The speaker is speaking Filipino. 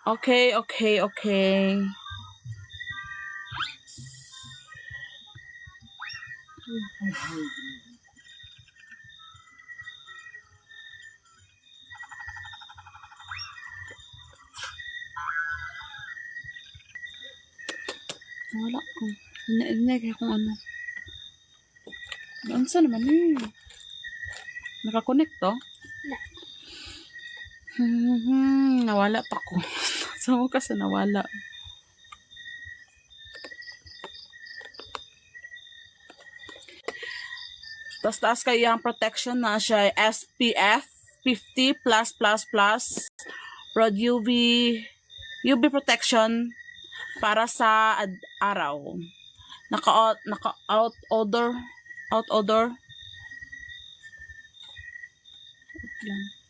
Okay, okay, okay. Wala ko. Hindi kung ano. Ansa naman eh. Nakakonect to? Nawala pa ko. Sa mo kasi nawala. Tapos taas kayo yung protection na siya SPF 50+++. Broad UV protection para sa araw. Naka out odor. Lang.